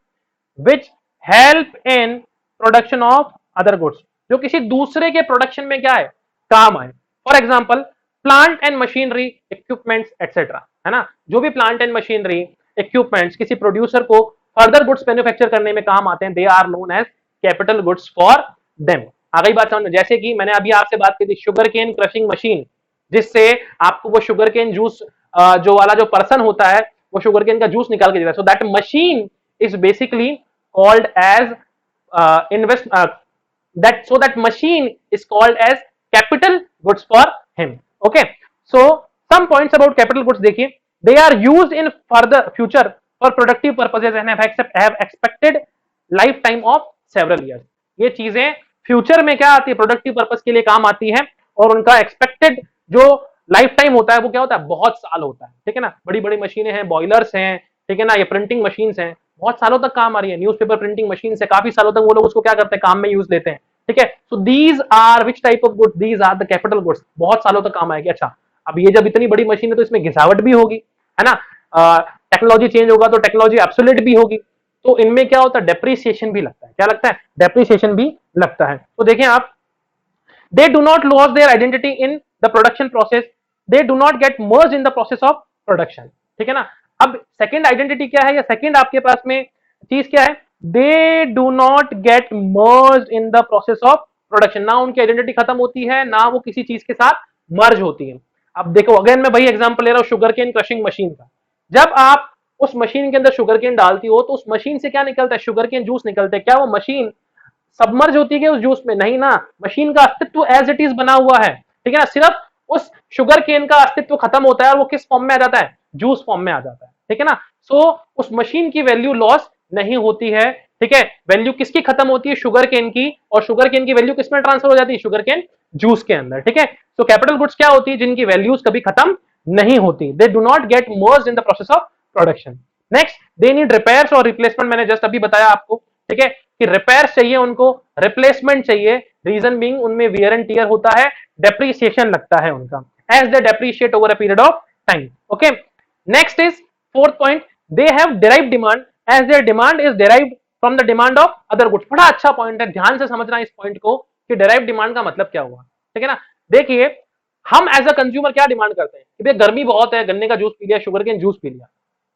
which help in production of other goods, जो किसी दूसरे के प्रोडक्शन में क्या है, काम आए। For example plant and machinery, equipments etcetera, है ना। जो भी प्लांट एंड मशीनरी, इक्विपमेंट्स किसी प्रोड्यूसर को फर्दर गुड्स मैन्युफैक्चर करने में काम आते हैं, they are known as capital goods for them. आ गई बात समझ में। जैसे कि मैंने अभी आपसे बात की थी शुगर केन क्रशिंग मशीन, जिससे आपको वो शुगर केन जूस जो वाला जो पर्सन होता है वो शुगर केन का जूस निकाल के देता है। So that machine is basically called as invest that so that machine is called as capital goods for him. Okay, so some points about capital goods देखिए, they are used in further future for productive purposes and have expected lifetime of several years. ये चीजें future में क्या आती है, productive purpose के लिए काम आती है, और उनका एक्सपेक्टेड जो लाइफ टाइम होता है वो क्या होता है, बहुत साल होता है। ठीक है ना। बड़ी बड़ी मशीनें हैं, बॉयलर्स हैं, ठीक है ना, ये प्रिंटिंग मशीन्स हैं, बहुत सालों तक काम आ रही है। न्यूज़पेपर प्रिंटिंग मशीन से काफी सालों तक वो लोग उसको क्या करते हैं, काम में यूज लेते हैं। ठीक है। So these are which type of goods, these are the capital goods, बहुत सालों तक काम आएगी। अच्छा, अब ये जब इतनी बड़ी मशीन है तो इसमें घिसावट भी होगी, है ना, टेक्नोलॉजी चेंज होगा तो टेक्नोलॉजी एब्सोल्यूट भी होगी, तो इनमें क्या होता है, डेप्रिसिएशन भी लगता है। क्या लगता है, डेप्रिसिएशन भी लगता है। तो देखें आप, they do not lose their identity in the production process, they do not get merged in the process of production। ठीक है ना। अब सेकंड आइडेंटिटी क्या है, या सेकंड आपके पास में चीज क्या है, they do not get merged in the process of production। ना उनकी आइडेंटिटी खत्म होती है, ना वो किसी चीज के साथ मर्ज होती है। अब देखो अगेन मैं वही एग्जांपल ले रहा हूं शुगर केन क्रशिंग मशीन का। जब आप उस मशीन के अंदर शुगर केन डालती हो तो उस मशीन से क्या निकलता है, शुगर केन जूस निकलता है। क्या वो मशीन सबमर्ज होती है उस जूस में, नहीं ना, मशीन का अस्तित्व एज इट इज बना हुआ है। ठीक है ना। सिर्फ उस शुगर केन का अस्तित्व खत्म होता है और वो किस फॉर्म में आ जाता है, जूस फॉर्म में आ जाता है। ठीक है ना। सो उस मशीन की वैल्यू लॉस नहीं होती है। ठीक है। वैल्यू किसकी खत्म होती है, शुगर केन की, और शुगर केन की वैल्यू किसमें ट्रांसफर हो जाती है, शुगर केन जूस के अंदर। ठीक है। सो कैपिटल गुड्स क्या होती है, जिनकी वैल्यूज कभी खत्म नहीं होती, they do not gate merged in the process of production. Next, they need repairs और रिप्लेसमेंट, मैंने जस्ट अभी बताया आपको। ठीक है, कि रिपेयर्स चाहिए उनको, रिप्लेसमेंट चाहिए, रीजन बीइंग उनमें वियर एंड टियर होता है, डेप्रिसिएशन लगता है उनका, as they depreciate over a period of time. Okay, next is fourth point, they have derived demand as their demand is derived from the demand of other goods. बड़ा अच्छा point है, ध्यान से समझना इस पॉइंट को कि डिराइव्ड डिमांड का मतलब क्या हुआ। ठीक है ना। देखिए हम एज अ कंज्यूमर क्या डिमांड करते हैं कि भाई गर्मी बहुत है, गन्ने का जूस पी लिया, शुगर केन जूस पी लिया।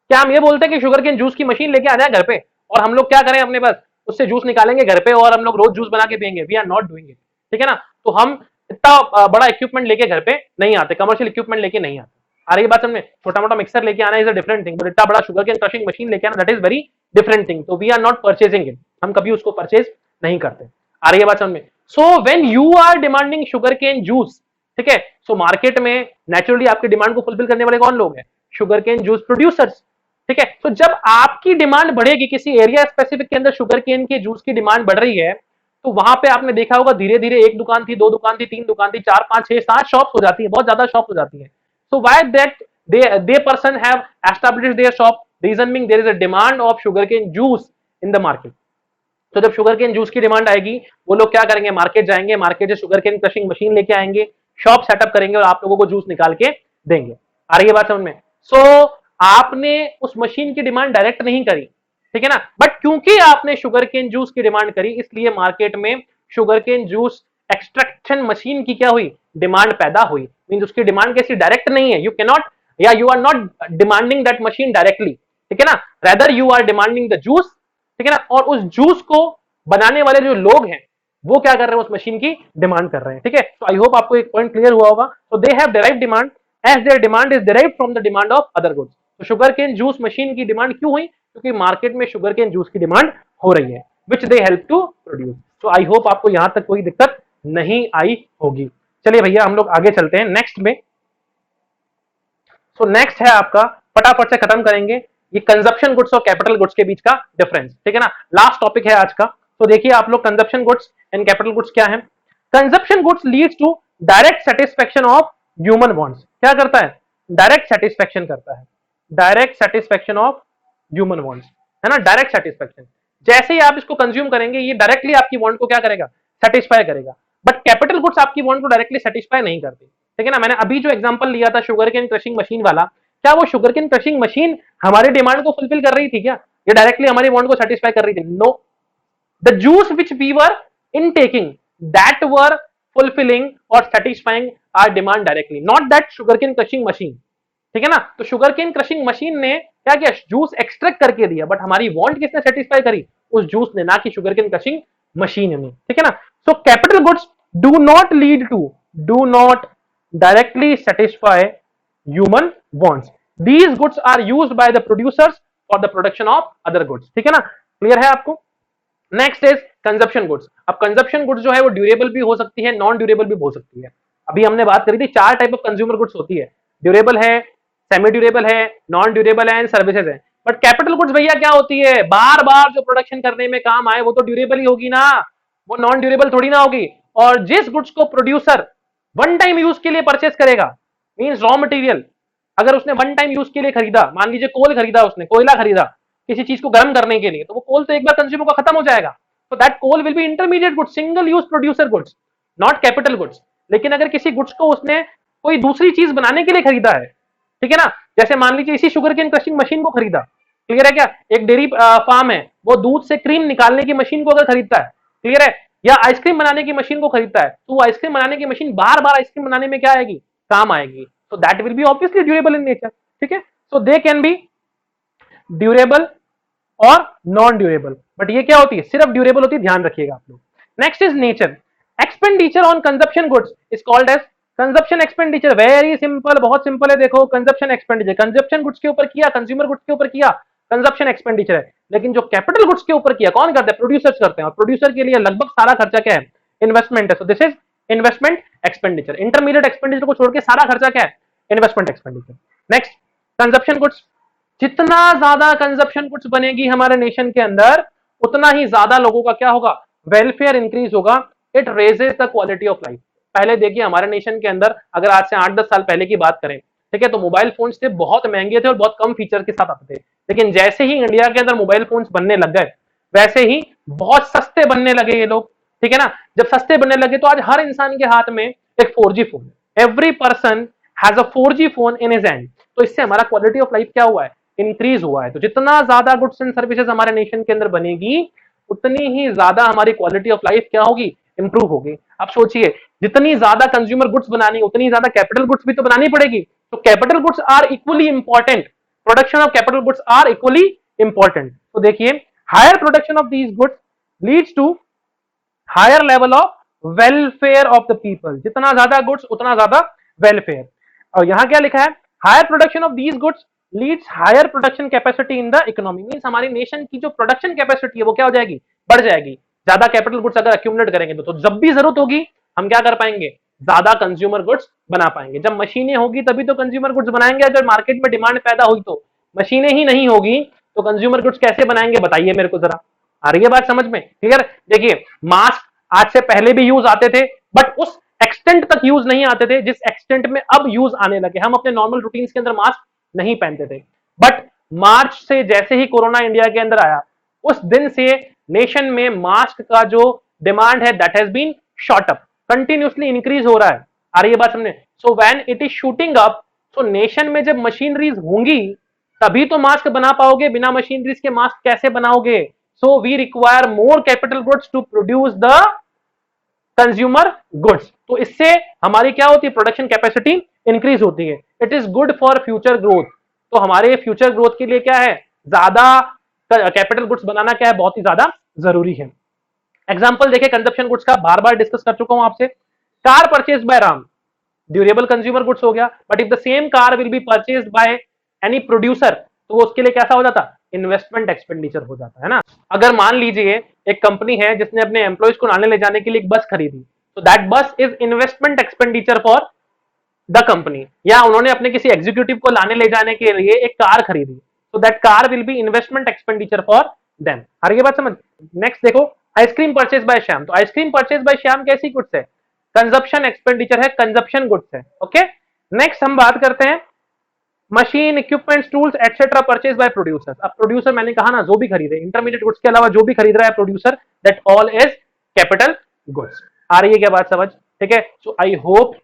क्या हम ये बोलते हैं कि शुगर केन जूस की मशीन लेके आ जाए घर पे और हम लोग क्या करें, अपने पास उससे जूस निकालेंगे घर पे और हम लोग रोज जूस बना के पियेंगे? We are not doing it. ठीक है ना। तो हम इतना बड़ा इक्विपमेंट लेके घर पे नहीं आते, कमर्शियल इक्विपमेंट लेके नहीं आते। आ रही बात समझ? छोटा मोटा मिक्सर लेके आना is a different thing, but इतना बड़ा शुगर केन क्रशिंग मशीन लेके आना that is very different thing. तो we are not purchasing it, हम कभी उसको परचेज नहीं करते। आ रही है बात समझ में? So when you are demanding sugar cane juice, ठीक है, सो मार्केट में नेचुरली आपकी डिमांड को फुलफिल करने वाले कौन लोग हैं? Sugar cane juice producers. ठीक है। तो जब आपकी डिमांड बढ़ेगी, किसी एरिया स्पेसिफिक के अंदर शुगर केन के जूस की डिमांड बढ़ रही है, तो वहां पे आपने देखा होगा धीरे धीरे एक दुकान थी, दो दुकान थी, तीन दुकान थी, 4 5 6 7 शॉप्स हो जाती है, बहुत ज्यादा शॉप्स हो जाती है। So why that they person have established their shop, reason being there is a demand of sugarcane juice in the market. तो जब शुगर केन जूस की डिमांड आएगी, वो लोग क्या करेंगे, मार्केट जाएंगे, मार्केट से शुगर केन क्रशिंग मशीन लेके आएंगे, शॉप सेटअप करेंगे और आप लोगों को जूस निकाल के देंगे। आ रही है बात समझ में? सो आपने उस मशीन की डिमांड डायरेक्ट नहीं करी, ठीक है ना, बट क्योंकि आपने शुगर केन जूस की डिमांड करी, इसलिए मार्केट में sugar cane juice extraction machine की क्या हुई, डिमांड पैदा हुई। मींस उसकी डिमांड कैसी, डायरेक्ट नहीं है, यू कैन नॉट, या you are not demanding that machine directly, ठीक है ना, rather you are demanding the juice, ठीक है ना, और उस जूस को बनाने वाले जो लोग हैं वो क्या कर रहे हैं, उस मशीन की डिमांड कर रहे हैं, ठीक है। तो आई होप आपको एक पॉइंट क्लियर हुआ होगा। तो they have derived demand as their demand is derived from the demand of other goods. तो शुगर केन जूस मशीन की डिमांड क्यों हुई, क्योंकि मार्केट में शुगर केन जूस की डिमांड हो रही है, which they help to produce. तो आई होप आपको यहां तक कोई दिक्कत नहीं आई होगी। चलिए भैया हम लोग आगे चलते हैं नेक्स्ट में। तो नेक्स्ट है आपका, फटाफट से खत्म करेंगे ये कंजप्शन गुड्स और कैपिटल गुड्स के बीच का डिफरेंस, ठीक है ना, लास्ट टॉपिक है आज का। तो देखिए आप लोग, consumption goods and capital goods क्या है। Consumption goods leads to direct satisfaction of human wants. क्या करता है, डायरेक्ट सेटिस्फेक्शन करता है, direct satisfaction of human wants, है ना, डायरेक्ट सेटिस्फेक्शन। जैसे ही आप इसको कंज्यूम करेंगे, ये डायरेक्टली आपकी वांट को क्या करेगा, सेटिस्फाई करेगा। बट कैपिटल गुड्स आपकी वांट को डायरेक्टली सेटिस्फाई नहीं करती, ठीक है ना। मैंने अभी जो एग्जांपल लिया था शुगर केन क्रशिंग मशीन वाला, क्या वो शुगर केन क्रशिंग मशीन हमारी डिमांड को फुलफिल कर रही थी क्या, ये डायरेक्टली हमारी वांट को सेटिस्फाई कर रही थी? No, the juice which we were intaking that were fulfilling और satisfying our demand directly, not that sugar cane crushing machine, ठीक है ना। तो शुगर केन क्रशिंग मशीन ने क्या किया, जूस एक्सट्रैक्ट करके दिया, बट हमारी वांट किसने सेटिस्फाई करी, उस जूस ने, ना कि शुगर केन क्रशिंग मशीन ने, ठीक है ना। So capital goods do not directly satisfy human wants, these goods are used by the producers for the production of other goods, ठीक है ना, क्लियर है आपको। Next is consumption goods. अब कंजप्शन गुड्स जो है वो ड्यूरेबल भी हो सकती है, नॉन ड्यूरेबल भी हो सकती है। अभी हमने बात करी थी चार टाइप ऑफ कंज्यूमर गुड्स होती है, ड्यूरेबल है, सेमी ड्यूरेबल है, नॉन ड्यूरेबल है एंड सर्विसेज है। बट कैपिटल गुड्स भैया क्या होती है, बार बार जो प्रोडक्शन करने में काम आए वो तो ड्यूरेबल ही होगी ना, वो नॉन ड्यूरेबल थोड़ी ना होगी। और जिस गुड्स को प्रोड्यूसर वन टाइम यूज के लिए परचेस करेगा, मींस रॉ मटेरियल, अगर उसने वन टाइम यूज के लिए खरीदा, मान लीजिए कोल खरीदा, उसने कोयला खरीदा किसी चीज को गर्म करने के लिए, तो वो कोल तो एक बार कंज्यूम होगा, खत्म हो जाएगा। तो that coal will be intermediate goods, single use producer goods, not capital goods. लेकिन अगर किसी गुड्स को उसने कोई दूसरी चीज बनाने के लिए खरीदा है, ठीक है ना, जैसे मान लीजिए इसी शुगर केन क्रशिंग मशीन को खरीदा, क्लियर है क्या, एक डेयरी फार्म है, वो दूध से क्रीम निकालने की मशीन को अगर खरीदता है, क्लियर है, या आइसक्रीम बनाने की मशीन को खरीदता है, तो वो आइसक्रीम बनाने की मशीन बार बार आइसक्रीम बनाने में क्या आएगी, काम आएगी। So that will be obviously durable in nature, ठीक है। So they can be durable और नॉन ड्यूरेबल, बट ये क्या होती है, सिर्फ ड्यूरेबल होती है, ध्यान रखिएगा आप लोग। Next is nature. Expenditure on consumption goods is called as consumption expenditure. Very simple, बहुत सिंपल है, देखो कंजप्शन एक्सपेंडिचर, कंजप्शन गुड्स के ऊपर किया, कंज्यूमर गुड्स के ऊपर किया, कंजप्शन एक्सपेंडिचर है। लेकिन जो कैपिटल गुड्स के ऊपर किया, कौन करता है, प्रोड्यूसर्स करते हैं, और प्रोड्यूसर के लिए लगभग सारा खर्चा क्या है, इन्वेस्टमेंट है। So this is investment expenditure. Intermediate expenditure को छोड़ के सारा खर्चा क्या है, investment expenditure. Next, consumption goods. जितना ज्यादा कंजप्शन गुड्स बनेगी हमारे नेशन के अंदर, उतना ही ज्यादा लोगों का क्या होगा, वेलफेयर इंक्रीज होगा, it raises the quality of life. पहले देखिए हमारे नेशन के अंदर, अगर आज से 8-10 साल पहले की बात करें, ठीक है, तो मोबाइल फोन्स थे, बहुत महंगे थे और बहुत कम फीचर के साथ आते थे। लेकिन जैसे ही इंडिया के अंदर मोबाइल फोन्स बनने लग गए, वैसे ही बहुत सस्ते बनने लगे ये लोग, ठीक है ना। जब सस्ते बनने लगे तो आज हर इंसान के हाथ में एक 4G phone, every person has a 4G phone in his hand. तो इससे हमारा क्वालिटी ऑफ लाइफ क्या हुआ है, इंक्रीज हुआ है। तो जितना ज्यादा गुड्स एंड सर्विसेज हमारे नेशन के अंदर बनेगी, उतनी ही ज्यादा हमारी क्वालिटी ऑफ लाइफ क्या होगी, इंप्रूव होगी। आप सोचिए, जितनी ज्यादा कंज्यूमर गुड्स बनानी, उतनी ज्यादा कैपिटल गुड्स भी तो बनानी पड़ेगी। तो capital goods are equally important, production of capital goods are equally important. तो देखिए, higher production of these goods leads to higher level of welfare of the people. जितना ज्यादा गुड्स उतना ज्यादा वेलफेयर। और यहां क्या लिखा है, higher production of these goods leads higher production capacity in the economy. Means हमारी नेशन की जो प्रोडक्शन कैपेसिटी है वो क्या हो जाएगी, बढ़ जाएगी। ज्यादा कैपिटल गुड्स अगर अक्यूमुलेट करेंगे तो जब भी जरूरत होगी हम क्या कर पाएंगे, ज्यादा कंज्यूमर गुड्स बना पाएंगे। जब मशीनें होगी तभी तो कंज्यूमर गुड्स बनाएंगे। अगर मार्केट में डिमांड पैदा हुई तो मशीनें ही नहीं होगी तो कंज्यूमर गुड्स कैसे बनाएंगे, बताइए मेरे को जरा। आ रही है बात समझ में, क्लियर। देखिए, मास्क आज से पहले भी यूज आते थे, बट उस एक्सटेंट तक यूज नहीं आते थे जिस एक्सटेंट में अब यूज आने लगे। हम अपने नॉर्मल रूटीन्स के अंदर मास्क नहीं पहनते थे, बट मार्च से जैसे ही कोरोना इंडिया के अंदर आया, उस दिन से नेशन में मास्क का जो डिमांड है that has been shot up, continuously increase हो रहा है। आ रही है बात समझे? So when it is shooting up, so nation में जब मशीनरीज होंगी तभी तो मास्क बना पाओगे, बिना मशीनरीज के मास्क कैसे बनाओगे? So we require more capital goods to produce the consumer goods. तो इससे हमारी क्या होती है? प्रोडक्शन कैपेसिटी इंक्रीज होती है। It is good for future growth. तो हमारे फ्यूचर ग्रोथ के लिए क्या है? ज्यादा कैपिटल गुड्स बनाना क्या है? बहुत ही ज्यादा जरूरी है। एग्जाम्पल देखें कंजप्शन गुड्स का, बार बार डिस्कस कर चुका हूं आपसे। Car purchase by Ram, durable consumer goods हो गया, but if the same car will B purchase by any producer, तो वो उसके लिए कैसा हो जाता? इन्वेस्टमेंट एक्सपेंडिचर हो जाता है ना। अगर मान लीजिए एक कंपनी है जिसने अपने एम्प्लॉयज को लाने ले जाने के लिए एक बस खरीदी, तो दैट बस is investment expenditure for the company. या उन्होंने अपने किसी एग्जीक्यूटिव को लाने ले जाने के लिए एक कार खरीदी, तो that car will be investment expenditure for them. हर ये बात समझ। नेक्स्ट देखो, आइसक्रीम परचेज बाय श्याम। तो आइसक्रीम परचेज बाय श्याम कैसी गुड्स है? कंजप्शन एक्सपेंडिचर है, कंजप्शन गुड्स है। ओके, नेक्स्ट हम बात करते हैं machine, equipments, tools etcetera purchase by producer. अब प्रोड्यूसर मैंने कहा ना, जो भी खरीदे, इंटरमीडिएट गुड्स के अलावा जो भी खरीद रहा है producer, that all is capital goods. आ रही है क्या बात समझ? ठीक है। सो आई होप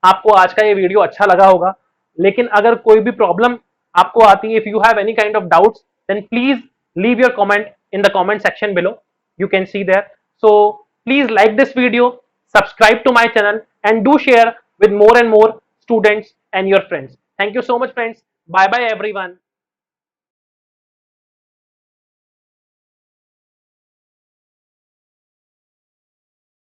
आपको आज का ये वीडियो अच्छा लगा होगा। लेकिन अगर कोई भी प्रॉब्लम आपको आती है, if you have any kind of doubts, then please leave your comment in the comment section below, you can see there. So please like this video, subscribe to my channel, and do share with more and more students and your friends. Thank you so much friends. Bye bye everyone.